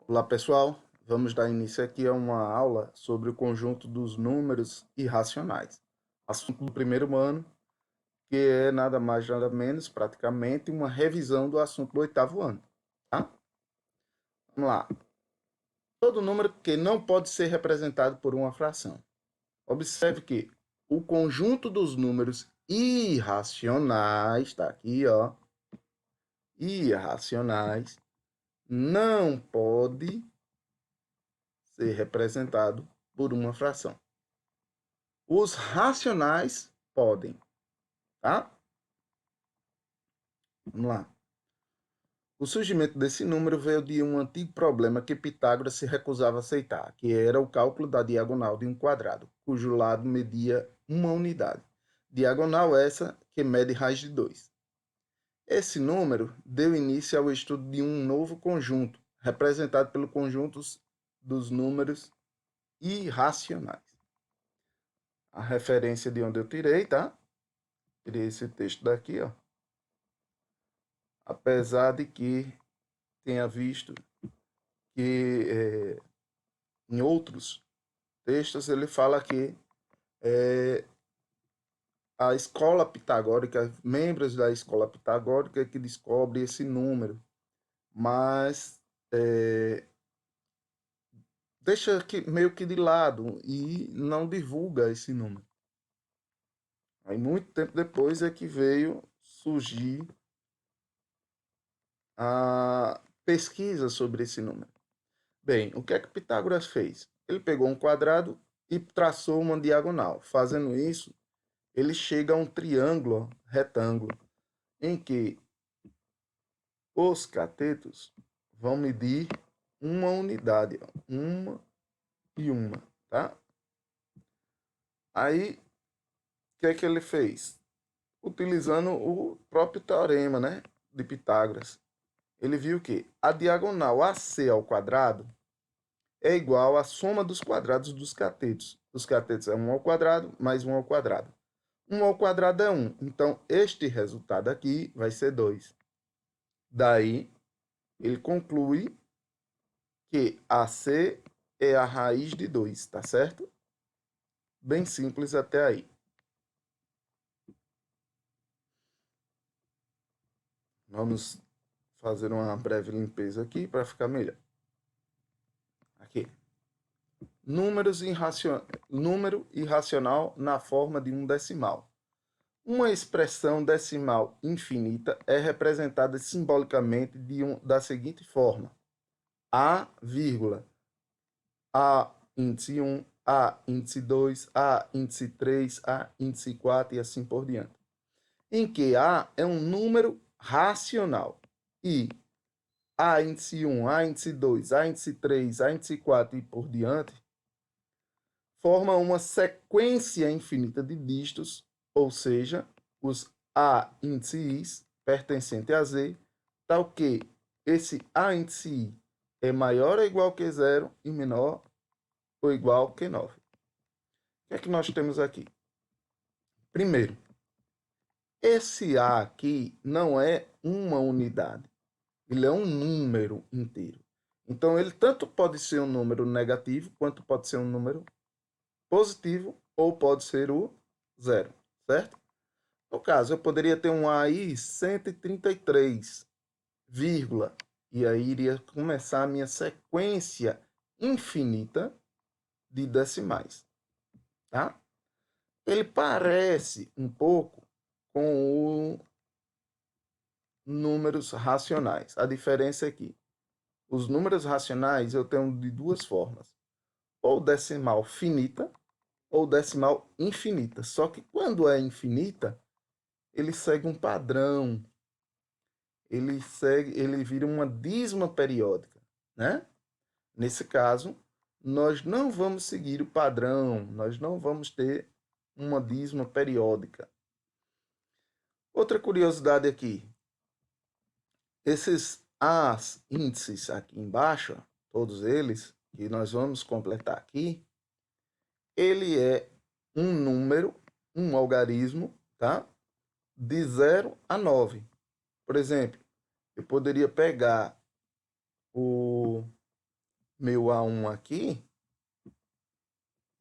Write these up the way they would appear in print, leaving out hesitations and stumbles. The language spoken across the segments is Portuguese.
Olá pessoal, vamos dar início aqui a uma aula sobre o conjunto dos números irracionais. Assunto do primeiro ano, que é nada mais nada menos, praticamente, uma revisão do assunto do oitavo ano. Tá? Vamos lá. Todo número que não pode ser representado por uma fração. Observe que o conjunto dos números irracionais, está aqui, ó, irracionais, não pode ser representado por uma fração. Os racionais podem, tá? Vamos lá. O surgimento desse número veio de um antigo problema que Pitágoras se recusava a aceitar, que era o cálculo da diagonal de um quadrado, cujo lado media uma unidade. Diagonal essa que mede raiz de 2. Esse número deu início ao estudo de um novo conjunto, representado pelo conjunto dos números irracionais. A referência de onde eu tirei, tá? Tirei esse texto daqui, ó. Apesar de que tenha visto que em outros textos ele fala que a escola pitagórica, membros da escola pitagórica que descobre esse número, mas deixa meio que de lado e não divulga esse número. Aí muito tempo depois é que veio surgir a pesquisa sobre esse número. Bem, o que é que Pitágoras fez? Ele pegou um quadrado e traçou uma diagonal. Fazendo isso, ele chega a um triângulo retângulo, em que os catetos vão medir uma unidade, ó, uma e uma, tá? Aí, o que é que ele fez? Utilizando o próprio teorema, né, de Pitágoras. Ele viu que a diagonal AC ao quadrado é igual à soma dos quadrados dos catetos. Os catetos é 1 ao quadrado mais 1 ao quadrado. 1 ao quadrado é 1. Então, este resultado aqui vai ser 2. Daí, ele conclui que AC é a raiz de 2, tá certo? Bem simples até aí. Vamos fazer uma breve limpeza aqui para ficar melhor. Aqui. Número irracional na forma de um decimal. Uma expressão decimal infinita é representada simbolicamente da seguinte forma: A, vírgula, A índice 1, A índice 2, A índice 3, A índice 4 e assim por diante. Em que A é um número racional e A índice 1, A índice 2, A índice 3, A índice 4 e por diante forma uma sequência infinita de dígitos, ou seja, os A índices pertencente a Z, tal que esse A índice I é maior ou igual que 0 e menor ou igual que 9. O que é que nós temos aqui? Primeiro, esse A aqui não é uma unidade, ele é um número inteiro. Então, ele tanto pode ser um número negativo, quanto pode ser um número positivo, ou pode ser o zero, certo? No caso, eu poderia ter um A aí 133, vírgula, e aí iria começar a minha sequência infinita de decimais, tá? Ele parece um pouco com os números racionais. A diferença é que os números racionais eu tenho de duas formas: ou decimal finita ou decimal infinita. Só que quando é infinita, ele segue um padrão. Ele vira uma dízima periódica, né? Nesse caso, nós não vamos seguir o padrão, nós não vamos ter uma dízima periódica. Outra curiosidade aqui, esses As índices aqui embaixo, todos eles, que nós vamos completar aqui, ele é um número, um algarismo, tá? De 0 a 9. Por exemplo, eu poderia pegar o meu A1 aqui,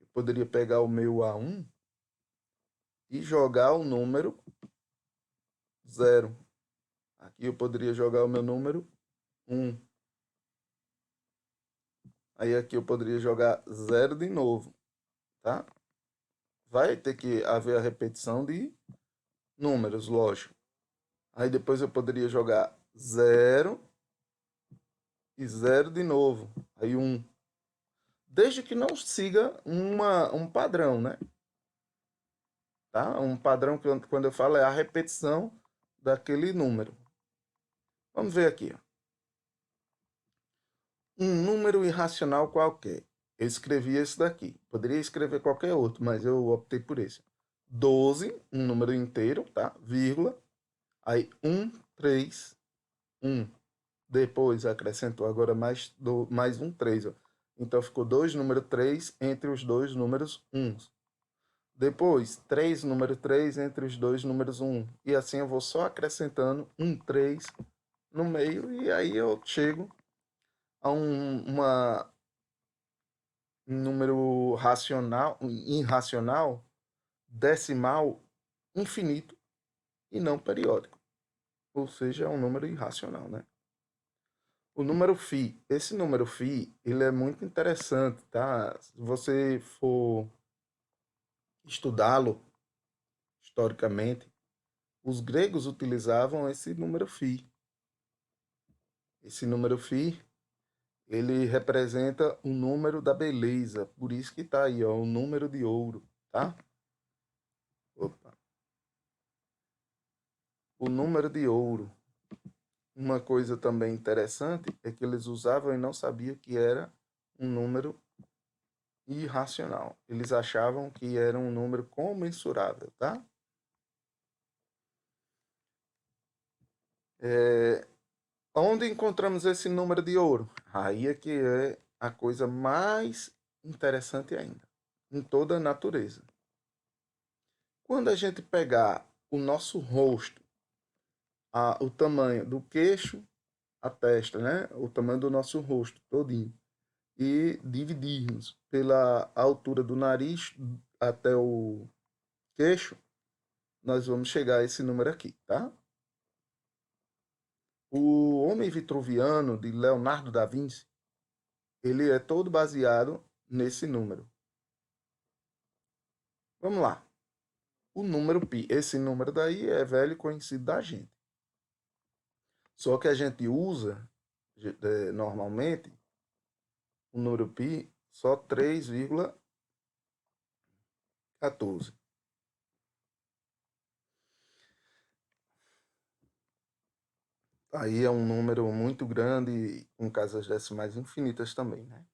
eu poderia pegar o meu A1 e jogar o número 0. Aqui eu poderia jogar o meu número 1. Aí aqui eu poderia jogar 0 de novo, tá? Vai ter que haver a repetição de números, lógico. Aí depois eu poderia jogar 0 e 0 de novo. Aí 1. Desde que não siga um padrão, né? Tá? Um padrão que quando eu falo é a repetição daquele número. Vamos ver aqui. Ó. Um número irracional qualquer. Eu escrevi esse daqui. Poderia escrever qualquer outro, mas eu optei por esse. 12, um número inteiro, tá? Vírgula. Aí 1, 3, 1. Depois acrescentou agora mais um 3. Ó. Então ficou 2, número 3, entre os dois números 1. Depois, 3, número 3, entre os dois números 1. E assim eu vou só acrescentando um 3 no meio. E aí eu chego a um número racional, irracional, decimal, infinito e não periódico. Ou seja, é um número irracional, né? O número φ, esse número φ, ele é muito interessante, tá? Se você for estudá-lo historicamente, os gregos utilizavam esse número φ. Esse número φ, ele representa o número da beleza, por isso que tá aí, ó, o número de ouro, tá? Opa. O número de ouro. Uma coisa também interessante é que eles usavam e não sabiam que era um número irracional. Eles achavam que era um número comensurável, tá? Onde encontramos esse número de ouro? Aí é que é a coisa mais interessante ainda, em toda a natureza. Quando a gente pegar o nosso rosto, o tamanho do queixo, a testa, né? O tamanho do nosso rosto todinho, e dividirmos pela altura do nariz até o queixo, nós vamos chegar a esse número aqui, tá? O Homem Vitruviano, de Leonardo da Vinci, ele é todo baseado nesse número. Vamos lá. O número π, esse número daí é velho conhecido da gente. Só que a gente usa, normalmente, o número π só 3,14. Aí é um número muito grande, com casas decimais infinitas também, né?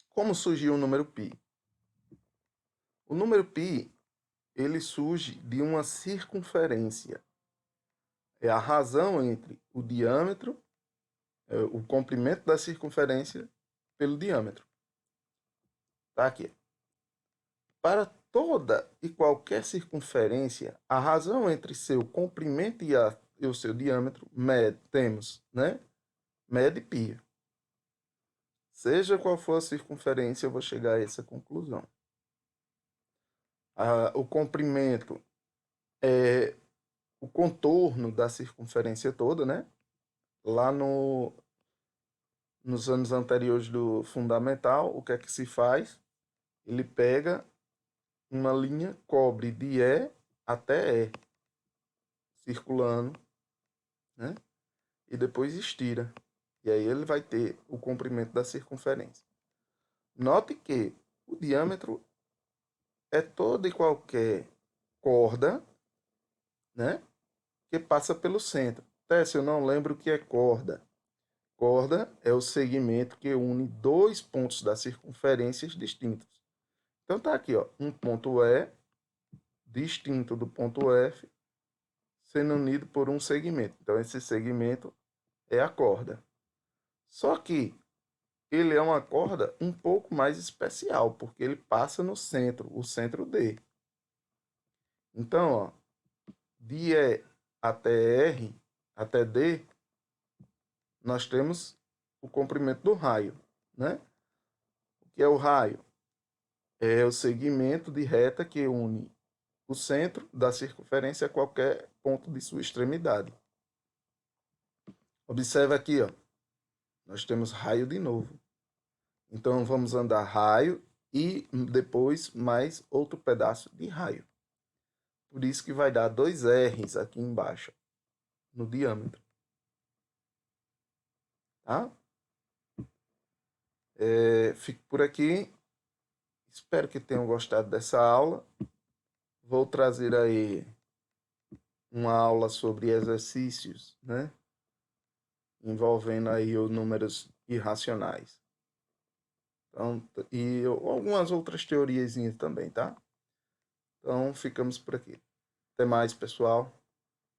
Como surgiu o número π? O número π, ele surge de uma circunferência. É a razão entre o diâmetro, o comprimento da circunferência pelo diâmetro. Tá aqui. Para toda e qualquer circunferência, a razão entre seu comprimento e o seu diâmetro temos, né? Mede π. Seja qual for a circunferência, eu vou chegar a essa conclusão. O comprimento é o contorno da circunferência toda, né? Lá nos anos anteriores do fundamental, o que é que se faz? Ele pega uma linha, cobre de E até E, circulando, né? E depois estira. E aí ele vai ter o comprimento da circunferência. Note que o diâmetro é toda e qualquer corda, né? Que passa pelo centro. Tess, eu não lembro o que é corda. Corda é o segmento que une dois pontos da circunferência distintos. Então tá aqui, ó, um ponto E distinto do ponto F, sendo unido por um segmento. Então esse segmento é a corda. Só que ele é uma corda um pouco mais especial, porque ele passa no centro, o centro D. Então, ó, de E até R, até D, nós temos o comprimento do raio, né? O que é o raio? É o segmento de reta que une o centro da circunferência a qualquer ponto de sua extremidade. Observe aqui, ó. Nós temos raio de novo. Então, vamos andar raio e depois mais outro pedaço de raio. Por isso que vai dar 2 R's aqui embaixo, no diâmetro. Tá? Fico por aqui. Espero que tenham gostado dessa aula. Vou trazer aí uma aula sobre exercícios, né? Envolvendo aí os números irracionais. Então, e algumas outras teoriazinhas também, tá? Então, ficamos por aqui. Até mais, pessoal.